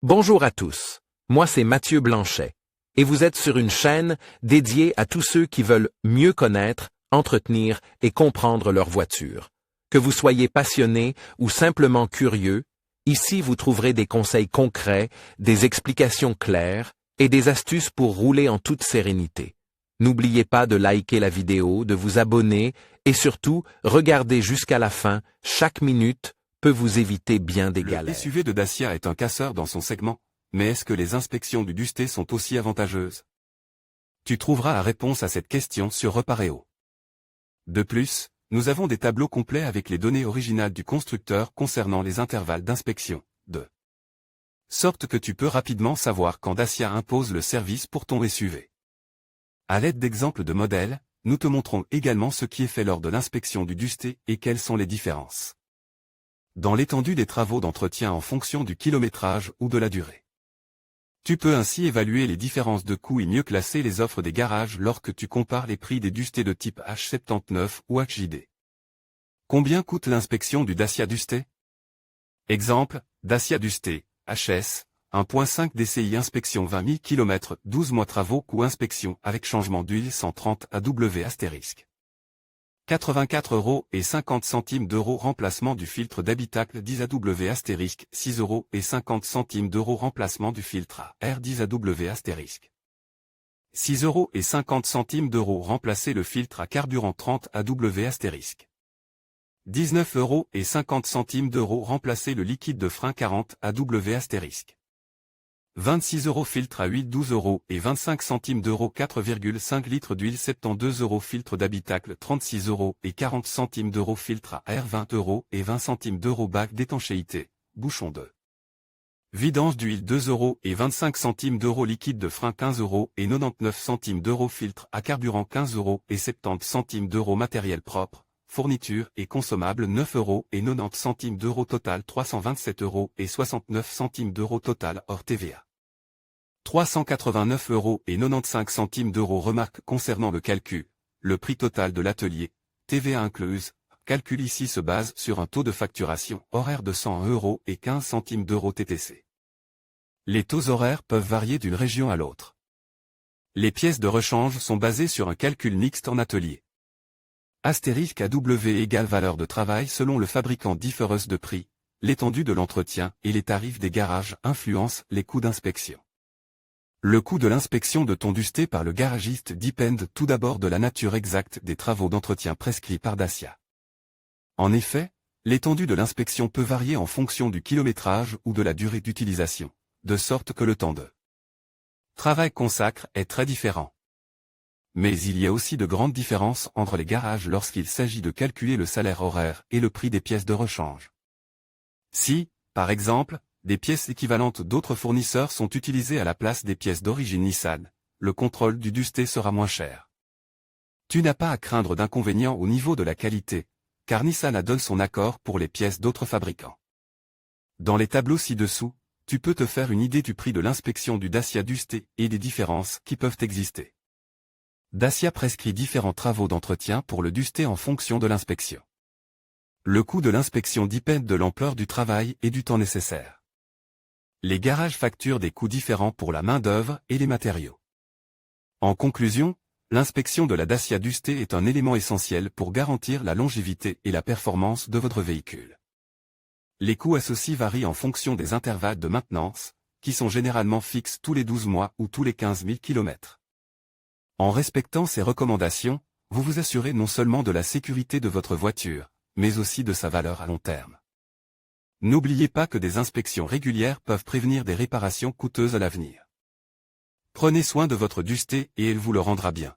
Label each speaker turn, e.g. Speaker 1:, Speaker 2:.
Speaker 1: Bonjour à tous, moi c'est Mathieu Blanchet, et vous êtes sur une chaîne dédiée à tous ceux qui veulent mieux connaître, entretenir et comprendre leur voiture. Que vous soyez passionné ou simplement curieux, ici vous trouverez des conseils concrets, des explications claires et des astuces pour rouler en toute sérénité. N'oubliez pas de liker la vidéo, de vous abonner et surtout, regardez jusqu'à la fin, chaque minute peut vous éviter bien des galères.
Speaker 2: Le SUV de Dacia est un casseur dans son segment, mais est-ce que les inspections du Dusté sont aussi avantageuses? Tu trouveras la réponse à cette question sur Reparéo. De plus, nous avons des tableaux complets avec les données originales du constructeur concernant les intervalles d'inspection, de sorte que tu peux rapidement savoir quand Dacia impose le service pour ton SUV. À l'aide d'exemples de modèles, nous te montrons également ce qui est fait lors de l'inspection du Dusté et quelles sont les différences dans l'étendue des travaux d'entretien en fonction du kilométrage ou de la durée. Tu peux ainsi évaluer les différences de coûts et mieux classer les offres des garages lorsque tu compares les prix des Dusté de type H79 ou HJD. Combien coûte l'inspection du Dacia Dusté? Exemple, Dacia Dusté, HS, 1.5 DCI inspection 20 000 km, 12 mois travaux coût inspection avec changement d'huile 130 AW astérisque. 84,50 € remplacement du filtre d'habitacle 10 AW astérisque, 6,50 € remplacement du filtre AR 10 AW astérisque. 6,50 € remplacer le filtre à carburant 30 AW astérisque. 19,50 € remplacer le liquide de frein 40 AW astérisque. 26 € filtre à huile 12,25 € 4,5 litres d'huile 72 € filtre d'habitacle 36,40 € filtre à air 20,20 bac d'étanchéité, bouchon de vidange d'huile 2,25 € liquide de frein 15,99 € filtre à carburant 15,70 € matériel propre, fourniture et consommable 9,90 € total 327,69 € total hors TVA. 389,95 € remarque concernant le calcul, le prix total de l'atelier, TVA incluse, calcul ici se base sur un taux de facturation horaire de 100,15 € TTC. Les taux horaires peuvent varier d'une région à l'autre. Les pièces de rechange sont basées sur un calcul mixte en atelier. Astérisque AW égale valeur de travail selon le fabricant différeuse de prix, l'étendue de l'entretien et les tarifs des garages influencent les coûts d'inspection. Le coût de l'inspection de ton Dusté par le garagiste dépend tout d'abord de la nature exacte des travaux d'entretien prescrits par Dacia. En effet, l'étendue de l'inspection peut varier en fonction du kilométrage ou de la durée d'utilisation, de sorte que le temps de travail consacré est très différent. Mais il y a aussi de grandes différences entre les garages lorsqu'il s'agit de calculer le salaire horaire et le prix des pièces de rechange. Si, par exemple, des pièces équivalentes d'autres fournisseurs sont utilisées à la place des pièces d'origine Nissan, le contrôle du Dusté sera moins cher. Tu n'as pas à craindre d'inconvénients au niveau de la qualité, car Nissan donne son accord pour les pièces d'autres fabricants. Dans les tableaux ci-dessous, tu peux te faire une idée du prix de l'inspection du Dacia Dusté et des différences qui peuvent exister. Dacia prescrit différents travaux d'entretien pour le Dusté en fonction de l'inspection. Le coût de l'inspection dépend de l'ampleur du travail et du temps nécessaire. Les garages facturent des coûts différents pour la main-d'œuvre et les matériaux. En conclusion, l'inspection de la Dacia Dusté est un élément essentiel pour garantir la longévité et la performance de votre véhicule. Les coûts associés varient en fonction des intervalles de maintenance, qui sont généralement fixes tous les 12 mois ou tous les 15 000 km. En respectant ces recommandations, vous vous assurez non seulement de la sécurité de votre voiture, mais aussi de sa valeur à long terme. N'oubliez pas que des inspections régulières peuvent prévenir des réparations coûteuses à l'avenir. Prenez soin de votre Dusté et elle vous le rendra bien.